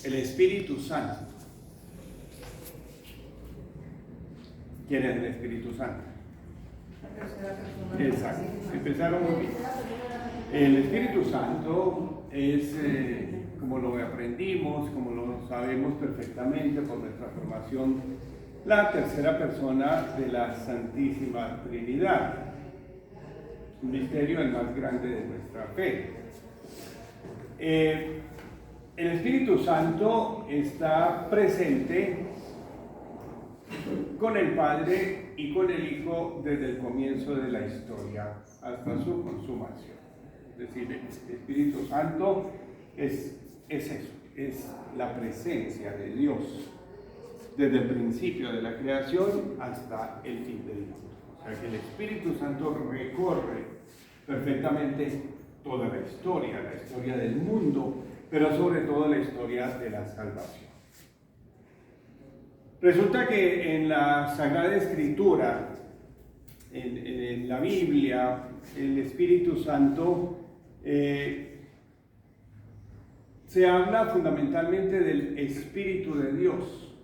El Espíritu Santo. ¿Quién es el Espíritu Santo? Exacto, empezaron muy bien. El Espíritu Santo es, como lo aprendimos, como lo sabemos perfectamente por nuestra formación, la tercera persona de la Santísima Trinidad. Un misterio el más grande de nuestra fe. El Espíritu Santo está presente con el Padre y con el Hijo desde el comienzo de la historia hasta su consumación. Es decir, el Espíritu Santo es eso, es la presencia de Dios desde el principio de la creación hasta el fin del mundo. O sea que el Espíritu Santo recorre perfectamente toda la historia del mundo, pero sobre todo la historia de la salvación. Resulta que en la Sagrada Escritura, en la Biblia, el Espíritu Santo se habla fundamentalmente del Espíritu de Dios.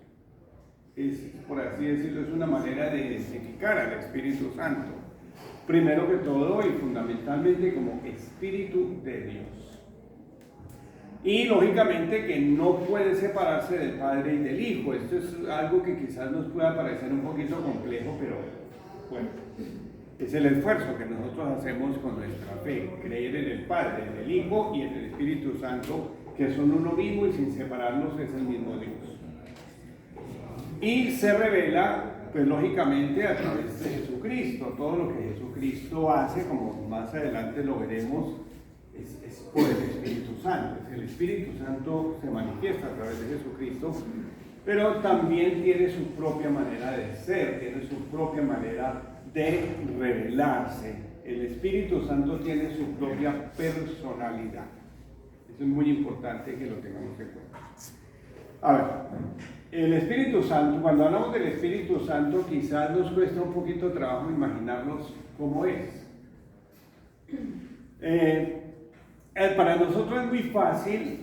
Es, por así decirlo, es una manera de identificar al Espíritu Santo. Primero que todo y fundamentalmente como Espíritu de Dios. Y lógicamente que no puede separarse del Padre y del Hijo. Esto es algo que quizás nos pueda parecer un poquito complejo, pero bueno, es el esfuerzo que nosotros hacemos con nuestra fe, creer en el Padre, en el Hijo y en el Espíritu Santo, que son uno mismo y sin separarlos es el mismo Dios. Y se revela, pues lógicamente, a través de Jesucristo. Todo lo que Jesucristo hace, como más adelante lo veremos, es por el Espíritu Santo. El Espíritu Santo se manifiesta a través de Jesucristo, pero también tiene su propia manera de ser, tiene su propia manera de revelarse. El Espíritu Santo tiene su propia personalidad. Eso es muy importante que lo tengamos en cuenta. A ver, el Espíritu Santo, cuando hablamos del Espíritu Santo, quizás nos cuesta un poquito de trabajo imaginarnos cómo es. Para nosotros es muy fácil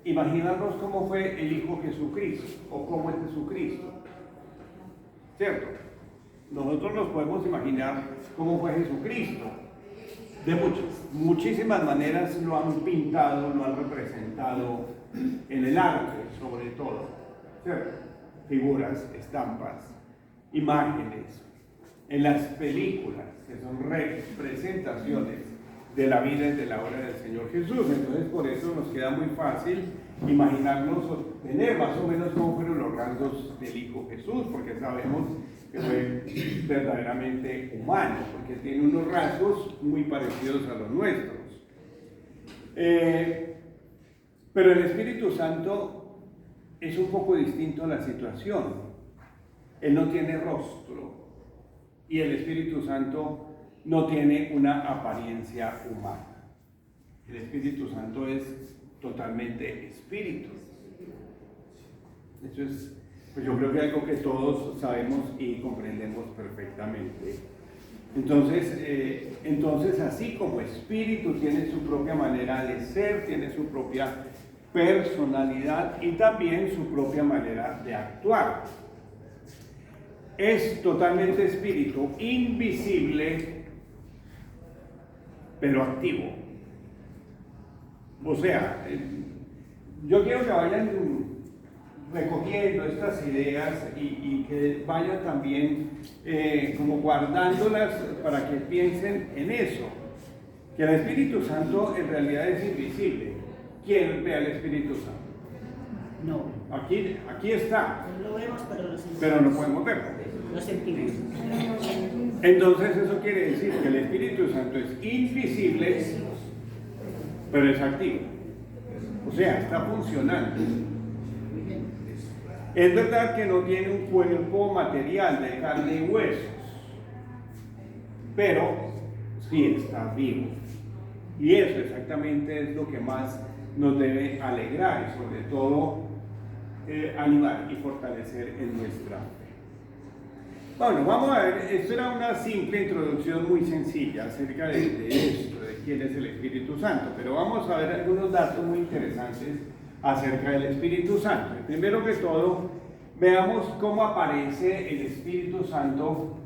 imaginarnos cómo fue el Hijo Jesucristo o cómo es Jesucristo, ¿cierto? Nosotros nos podemos imaginar cómo fue Jesucristo. De muchísimas maneras lo han pintado, lo han representado en el arte, sobre todo, ¿cierto? Figuras, estampas, imágenes, en las películas, que son representaciones de la vida y de la obra del Señor Jesús. Entonces, por eso nos queda muy fácil imaginarnos o tener más o menos cómo fueron los rasgos del Hijo Jesús, porque sabemos que fue verdaderamente humano, porque tiene unos rasgos muy parecidos a los nuestros. Pero el Espíritu Santo es un poco distinto a la situación. Él no tiene rostro y el Espíritu Santo no tiene una apariencia humana. El Espíritu Santo es totalmente espíritu. Eso es, pues yo creo que algo que todos sabemos y comprendemos perfectamente. Entonces, así como espíritu tiene su propia manera de ser, tiene su propia personalidad y también su propia manera de actuar. Es totalmente espíritu, invisible, pero activo. O sea, yo quiero que vayan recogiendo estas ideas y que vayan también como guardándolas para que piensen en eso, que el Espíritu Santo en realidad es invisible. ¿Quién ve al Espíritu Santo? No. Aquí está. Lo vemos, pero no podemos verlo. Lo sentimos. Entonces eso quiere decir que el Espíritu Santo es invisible, pero es activo. O sea, está funcionando. Es verdad que no tiene un cuerpo material de carne y huesos, pero sí está vivo. Y eso exactamente es lo que más nos debe alegrar y sobre todo animar y fortalecer en nuestra fe. Bueno, vamos a ver, esto era una simple introducción muy sencilla acerca de esto, de quién es el Espíritu Santo, pero vamos a ver algunos datos muy interesantes acerca del Espíritu Santo. Primero que todo, veamos cómo aparece el Espíritu Santo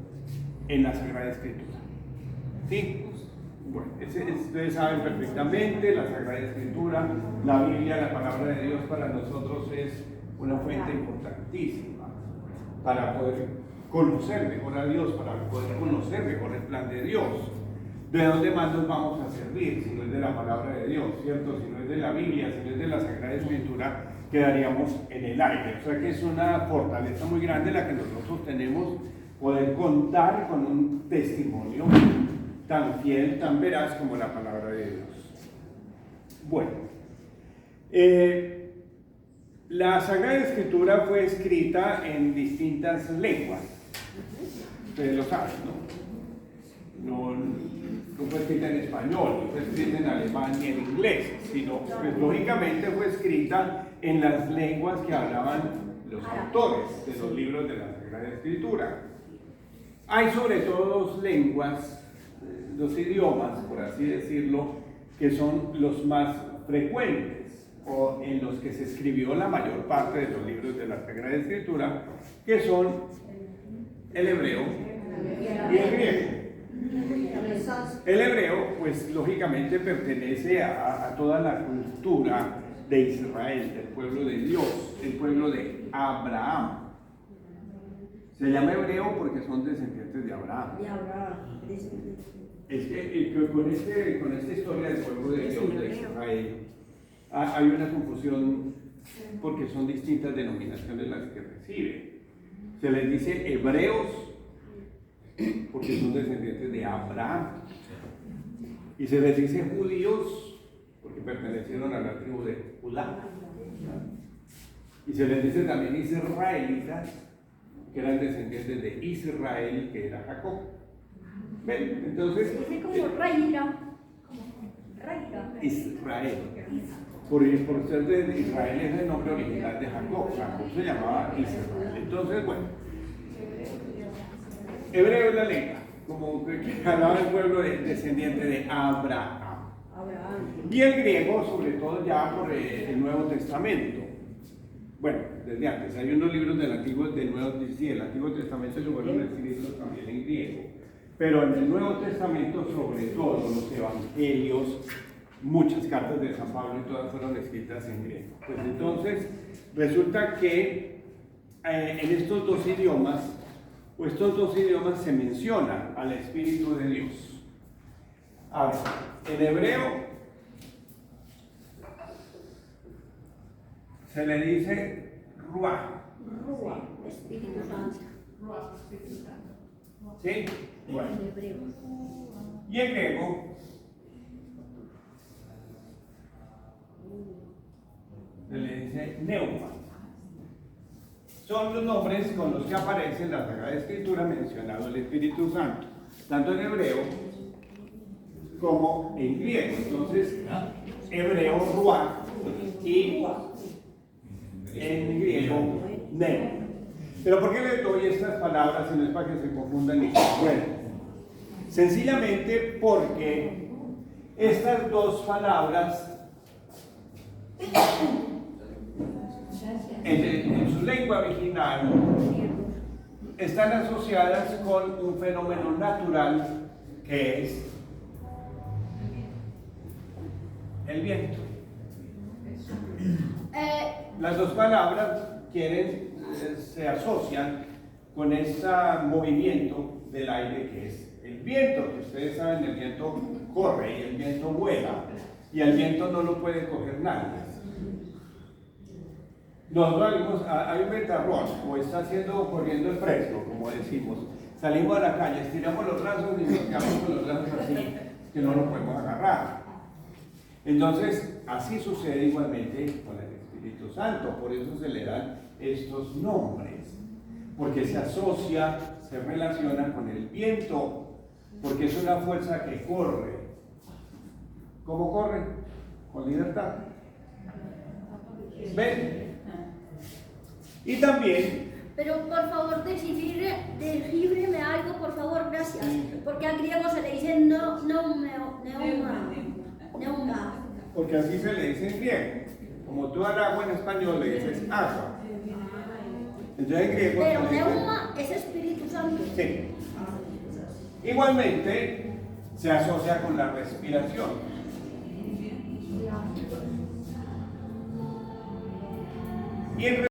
en la Sagrada Escritura. ¿Sí? Bueno, ustedes saben perfectamente, la Sagrada Escritura, la Biblia, la palabra de Dios para nosotros es una fuente importantísima para poder conocer mejor a Dios, para poder conocer mejor el plan de Dios. ¿De dónde más nos vamos a servir? Si no es de la palabra de Dios, ¿cierto? Si no es de la Biblia, si no es de la Sagrada Escritura, quedaríamos en el aire. O sea que es una fortaleza muy grande la que nosotros tenemos, poder contar con un testimonio tan fiel, tan veraz como la palabra de Dios. Bueno, la Sagrada Escritura fue escrita en distintas lenguas. Ustedes lo saben, ¿no? No fue escrita en español, no fue escrita en alemán ni en inglés, sino, pues, lógicamente fue escrita en las lenguas que hablaban los autores de los libros de la Sagrada Escritura. Hay sobre todo dos lenguas, dos idiomas, por así decirlo, que son los más frecuentes o en los que se escribió la mayor parte de los libros de la Sagrada Escritura, que son el hebreo y el griego. El hebreo, pues lógicamente pertenece a toda la cultura de Israel, del pueblo de Dios, el pueblo de Abraham. Se llama hebreo porque son descendientes de Abraham. Es que con esta historia del pueblo de Dios, de Israel, hay una confusión porque son distintas denominaciones las que reciben. Se les dice hebreos porque son descendientes de Abraham, y se les dice judíos porque pertenecieron a la tribu de Judá, y se les dice también israelitas, que eran descendientes de Israel, que era Jacob. ¿Ven? Entonces, como Raira. Israel, por ser de Israel, es el nombre original de Jacob. Jacob se llamaba Israel. Entonces, bueno, hebreo es la lengua, como que hablaba el pueblo descendiente de Abraham. Y el griego, sobre todo ya por el Nuevo Testamento. Bueno, desde antes, hay unos libros del Antiguo Testamento que fueron escritos también en griego. Pero en el Nuevo Testamento, sobre todo los evangelios, muchas cartas de San Pablo y todas fueron escritas en griego. Pues entonces, resulta que en estos dos idiomas se menciona al Espíritu de Dios. A ver, en hebreo se le dice Ruach. Espíritu Santo. ¿Sí? Bueno. Y en griego se le dice Neuma. Son los nombres con los que aparece en la Sagrada Escritura mencionado el Espíritu Santo, tanto en hebreo como en griego. Entonces, hebreo Ruach y en griego Neuma. Pero ¿por qué les doy estas palabras si no es para que se confundan? Bueno, sencillamente porque estas dos palabras en su lengua original están asociadas con un fenómeno natural que es el viento. Las dos palabras se asocian con ese movimiento del aire que es el viento, que ustedes saben, el viento corre y el viento vuela, y el viento no lo puede coger nadie. Nosotros salimos, hay un ventarrón, o está corriendo el fresco, como decimos, salimos a la calle, estiramos los brazos y nos quedamos con los brazos así, que no lo podemos agarrar. Entonces, así sucede igualmente con el Espíritu Santo, por eso se le dan estos nombres, porque se asocia, se relaciona con el viento, porque es una fuerza que corre. ¿Cómo corre? Con libertad. ¿Ven? Y también... Pero por favor, descifreme algo, por favor, gracias. Porque al griego se le dice neuma. Porque así se le dice en griego. Como tú al agua en español le dices agua. Entonces en griego Pero se dice- neuma es Espíritu Santo. Sí. Igualmente se asocia con la respiración. Y en